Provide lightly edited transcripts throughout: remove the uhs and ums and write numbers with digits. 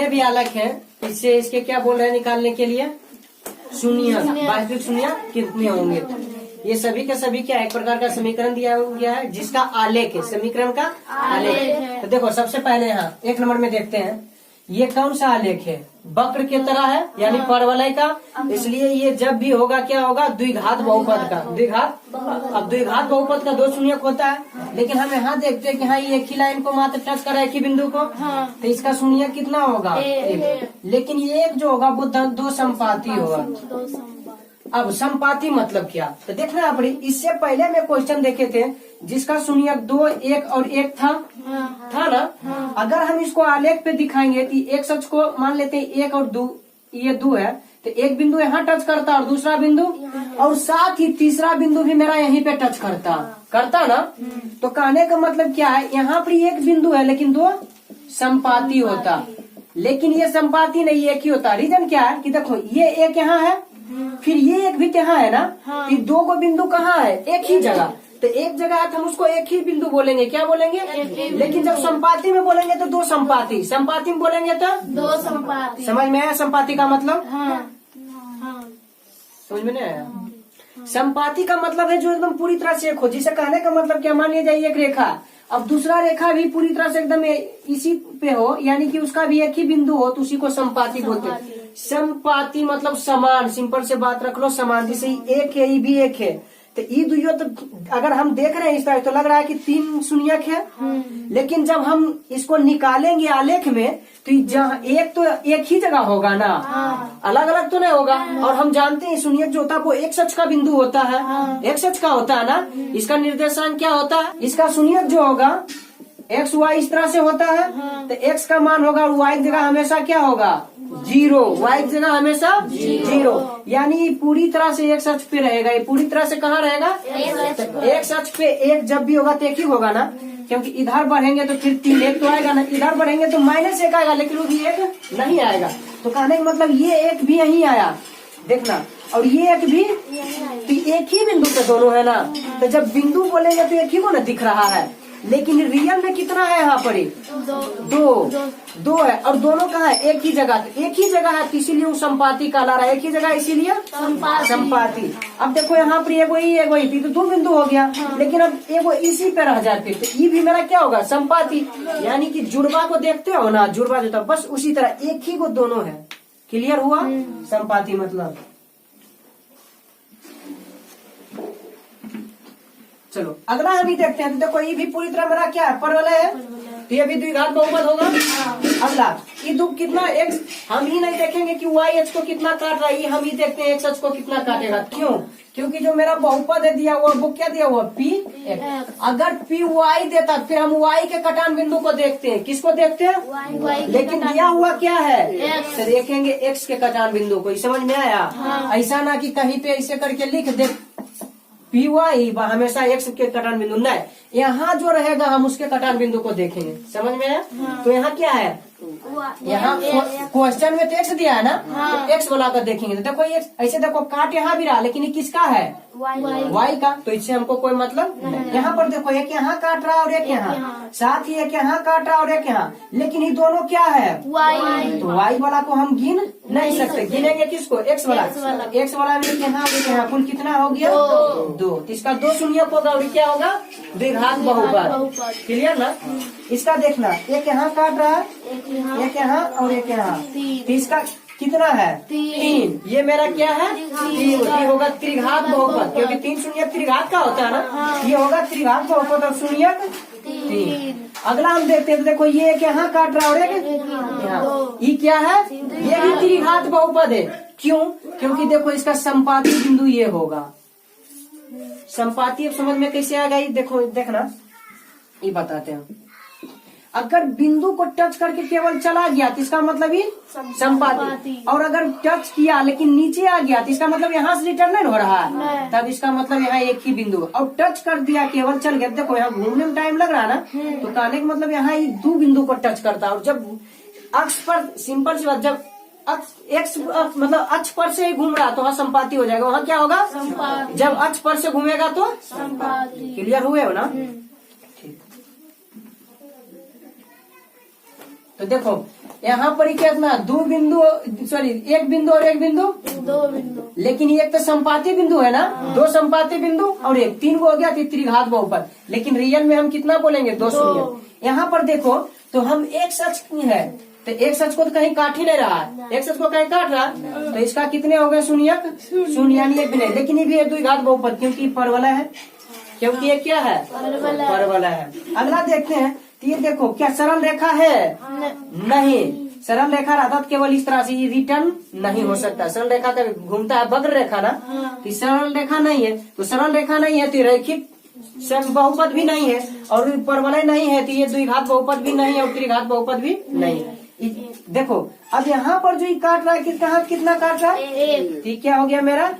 जितने भी आलेख हैं इससे इसके क्या बोल रहे हैं निकालने के लिए, शून्य, वास्तविक शून्य कितने होंगे। ये सभी के सभी क्या एक प्रकार का समीकरण दिया गया है जिसका आलेख है, समीकरण का आलेख। तो देखो सबसे पहले यहाँ 1 नंबर में देखते हैं, ये कौन सा आलेख है, वक्र की तरह है यानी परवलय का, इसलिए ये जब भी होगा क्या होगा, द्विघात बहुपद का, द्विघात। अब द्विघात बहुपद का 2 शून्य होता है, लेकिन हम यहाँ देखते हैं कि हाँ ये एक ही लाइन को मात्र टच कर रहा है, एक ही बिंदु को, तो इसका शून्य कितना होगा, 1। लेकिन ये एक जो होगा वो 2 संपाती होगा। अब संपाती मतलब क्या, तो देखना आप, इससे पहले में क्वेश्चन देखे थे जिसका शून्य 2, 1 और 1 था ना। अगर हम इसको आलेख पे दिखाएंगे तो एक सच को मान लेते हैं 1 और 2, ये 2 है, तो एक बिंदु यहाँ टच करता और दूसरा बिंदु, और साथ ही तीसरा बिंदु भी मेरा यहीं पे टच करता ना। तो कहने का मतलब क्या है, यहाँ पर एक बिंदु है लेकिन 2 संपाती होता, लेकिन ये संपाती नहीं, एक ही होता। रीजन क्या है कि देखो ये एक यहाँ है, फिर ये एक भी यहाँ है ना, फिर 2 को बिंदु कहाँ है, एक ही जगह, तो एक जगह है तो हम उसको एक ही बिंदु बोलेंगे, क्या बोलेंगे, लेकिन जब संपाती में बोलेंगे तो 2 संपाती, संपाती में बोलेंगे तो 2 संपाती। समझ में आया संपाती का मतलब, समझ में नहीं आया। संपाती का मतलब है जो एकदम पूरी तरह से एक हो, जिसे कहने का मतलब क्या, मान लीजिए एक रेखा, अब दूसरा रेखा भी पूरी तरह से एकदम इसी पे हो, यानी कि उसका भी एक ही बिंदु हो, तो उसी को संपाती बोलते हैं। संपाती मतलब समान, सिंपल से बात रख लो, समान, जैसे एक है ये भी एक है, तो ये दुइयो, तो अगर हम देख रहे हैं इस तरह तो लग रहा है कि 3 शून्यक है, लेकिन जब हम इसको निकालेंगे आलेख में तो जहाँ एक तो एक ही जगह होगा ना, अलग अलग तो नहीं होगा। और हम जानते हैं शून्यक जो होता है वो एक सच का बिंदु होता है, एक सच का होता है ना। इसका निर्देशांक क्या होता है, इसका शून्यक जो होगा एक्स वाई इस तरह से होता है, तो एक्स का मान होगा और वाई की जगह हमेशा क्या होगा, 0, वाई की जगह हमेशा 0, यानी पूरी तरह से एक सच पे रहेगा। ये पूरी तरह से कहाँ रहेगा, एक सच पे। एक जब भी होगा तो एक ही होगा ना, क्योंकि इधर बढ़ेंगे तो फिर 3 एक तो आएगा ना, इधर बढ़ेंगे तो -1 आएगा, लेकिन वो भी एक नहीं आएगा। तो कहने का मतलब ये एक भी यही आया, देखना, और ये एक भी, तो एक ही बिंदु पे दोनों है ना। तो जब बिंदु बोलेंगे तो एक ही को ना दिख रहा है, लेकिन रियल में कितना है यहाँ पर, 2 है, और दोनों कहाँ है, एक ही जगह, एक ही जगह है, इसीलिए वो संपाती कहला रहा है, एक ही जगह इसीलिए संपाती। अब देखो यहाँ पर एक वही तो 2 बिंदु हो गया, लेकिन अब एक इसी पे रह जाते, तो ये भी मेरा क्या होगा, संपाती, यानी कि जुड़वा को देखते हो ना, जुड़वा जो था बस उसी तरह एक ही को दोनों है। क्लियर हुआ संपाती मतलब। चलो अगला हम ही देखते हैं, तो देखो ये भी पूरी तरह मेरा क्या है, परवलय है, तो ये भी द्विघात बहुपद होगा। अगला ये कितना x, हम ही नहीं देखेंगे कि y h को कितना काट रहा है, ये हम ही देखते हैं x h को कितना काटेगा। क्यों, क्योंकि जो मेरा बहुपद है दिया हुआ वो क्या दिया हुआ, p। अगर p y देता फिर हम y के कटान बिंदु को देखते हैं, किसको देखते हैं, लेकिन दिया हुआ क्या है, तो देखेंगे x के कटान बिंदु को। समझ में आया, ऐसा ना कि कहीं पे ऐसे करके लिख दे पी वाई हमेशा एक्स के कटान बिंदु, नहीं, यहाँ जो रहेगा हम उसके कटान बिंदु को देखेंगे। समझ में आया। तो यहाँ क्या है, यहाँ क्वेश्चन में तो एक्स दिया है ना, तो एक्स बोला कर देखेंगे, तो देखो ये ऐसे देखो काट यहाँ भी रहा, लेकिन ये किसका है, वाई का, तो इससे हमको कोई मतलब नहीं। यहाँ पर देखो एक यहाँ काट रहा और एक यहाँ, साथ ही एक यहाँ काट रहा और एक यहाँ, लेकिन ये दोनों क्या है, तो वाई वाला को हम गिन नहीं सकते। गिनेंगे किसको, एक्स वाला, एक्स वाला में यहाँ कुल कितना हो गया, 2, तो इसका 2 शून्य होगा और क्या होगा, द्विघात बहुपद। क्लियर ना। इसका देखना, एक यहाँ काट रहा है, एक यहाँ और एक यहाँ, तो इसका कितना है, 3, ये मेरा क्या है, 3, ये होगा त्रिघात बहुपद, क्योंकि 3 शून्य त्रिघात का होता है ना, ये होगा त्रिघात बहुपद और शून्य 3। अगला हम देखते हैं, तो देखो ये एक यहाँ काट रहा और एक यहाँ, ये क्या है, ये भी त्रिघात बहुपद है। क्यों, क्योंकि देखो इसका संपाती बिंदु ये होगा, संपाती। अब समझ में कैसे आएगा, ये देखो, देखना ये बताते हैं। अगर बिंदु को टच करके केवल चला गया तो इसका मतलब ही संपाती, और अगर टच किया लेकिन नीचे आ गया तो इसका मतलब यहाँ से रिटर्न नहीं हो रहा है, तब इसका मतलब यहाँ एक ही बिंदु। और टच कर दिया केवल चल गया, देखो यहाँ घूमने में टाइम लग रहा है ना, तो कहने का मतलब यहाँ 2 बिंदु को टच करता है। और जब अक्ष पर, सिंपल सी बात, जब एक्स मतलब अक्ष पर से ही घूम रहा तो वहाँ संपाती हो जाएगा, वहाँ क्या होगा, जब अक्ष पर से घूमेगा तो संपाती। क्लियर हुए हो ना। तो देखो यहाँ पर ही कितना दो बिंदु, सॉरी एक बिंदु और एक बिंदु, 2 बिंदु। लेकिन ये तो संपाती बिंदु है ना, 2 संपाती बिंदु और एक 3 को हो गया त्रिघात बहुपद। लेकिन रियल में हम कितना बोलेंगे 2 शून्य। यहाँ पर देखो तो हम एक सच है तो एक सच को तो कहीं काट ही नहीं रहा है, एक सच को कहीं काट रहा तो इसका कितने हो गए शून्यक, शून्य यानी एक भी नहीं। लेकिन ये भी है द्विघात बहुपद क्योंकि परवलय है, क्योंकि ये क्या है परवलय है। अगला देखते हैं तो ये देखो क्या सरल रेखा है, नहीं। सरल रेखा रहता तो केवल इस तरह से ये रिटर्न नहीं हो सकता। सरल रेखा का घूमता है वक्र रेखा ना, तो सरल रेखा नहीं है, तो सरल रेखा नहीं है तो रैखिक बहुपद भी नहीं है और परवलय नहीं है तो ये द्विघात बहुपद भी नहीं है और त्रिघात बहुपद भी नहीं है। देखो अब यहाँ पर जो ये काट रहा है कितना काट रहा है, ठीक क्या हो गया मेरा,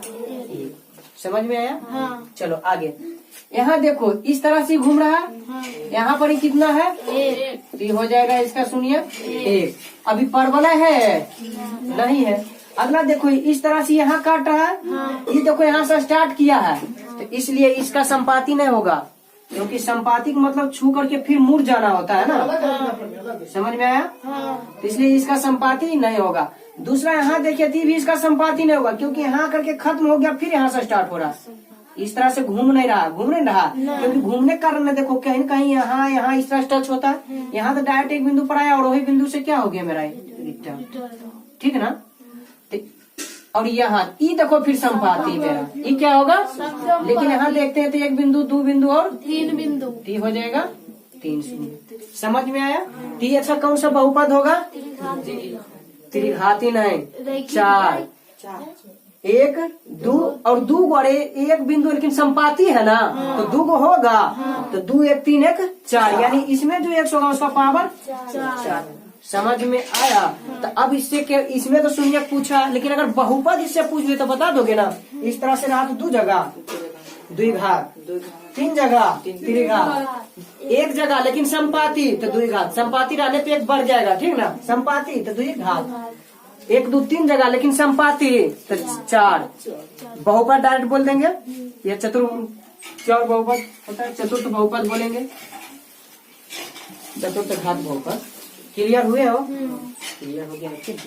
समझ में आया। चलो आगे यहाँ देखो इस तरह से घूम रहा है, यहाँ पर ही कितना है, तो हो जाएगा इसका शून्य 1। अभी परवलय है नहीं है। अगला देखो इस तरह से यहाँ काट रहा है, ये देखो यहाँ से स्टार्ट किया है तो इसलिए इसका संपाती नहीं होगा, क्योंकि संपाती का मतलब छू करके फिर मुड़ जाना होता है ना, समझ में आया। तो इसलिए इसका संपाती नहीं होगा। दूसरा यहाँ देखिए तो भी इसका संपाती नहीं होगा क्योंकि यहाँ करके खत्म हो गया फिर यहाँ से स्टार्ट हो रहा, इस तरह से घूम नहीं रहा क्योंकि घूमने के कारण में देखो कहीं न कहीं यहाँ इस तरह टच होता है, यहाँ तो डायरेक्ट एक बिंदु पर आया और वही बिंदु से क्या हो गया मेरा रिटर्न, ठीक है ना। और यहाँ ये देखो फिर संपाती मेरा ये क्या होगा, लेकिन यहाँ देखते हैं तो एक बिंदु 2 बिंदु और 3 बिंदु, ती हो जाएगा 3 शून्य। समझ में आया। ती अच्छा कौन सा बहुपद होगा, त्रिघाती नहीं, 4 1 2 और 2 और एक बिंदु, लेकिन संपाती है ना तो 2 को होगा तो 2 1 3 1 4 यानी इसमें जो 1 होगा उसका पावर 4। समझ में आया। तो अब इससे क्या, इसमें तो शून्य पूछा लेकिन अगर बहुपद इससे पूछ ले तो बता दोगे ना। इस तरह से रहा तो 2 जगह द्विघात, 3 जगह त्रिघात, 1 जगह लेकिन संपाती तो द्विघात, संपाती रहने पे 1 बढ़ जाएगा, ठीक ना, संपाती तो द्विघात, 1 2 3 जगह लेकिन संपाती तो 4। बहुपद डायरेक्ट बोल देंगे, ये चतुर्थ बहुपद होता है, चतुर्थ बहुपद बोलेंगे, चतुर्थ घात बहुपद। क्लियर हुए हो, क्लियर हो गया।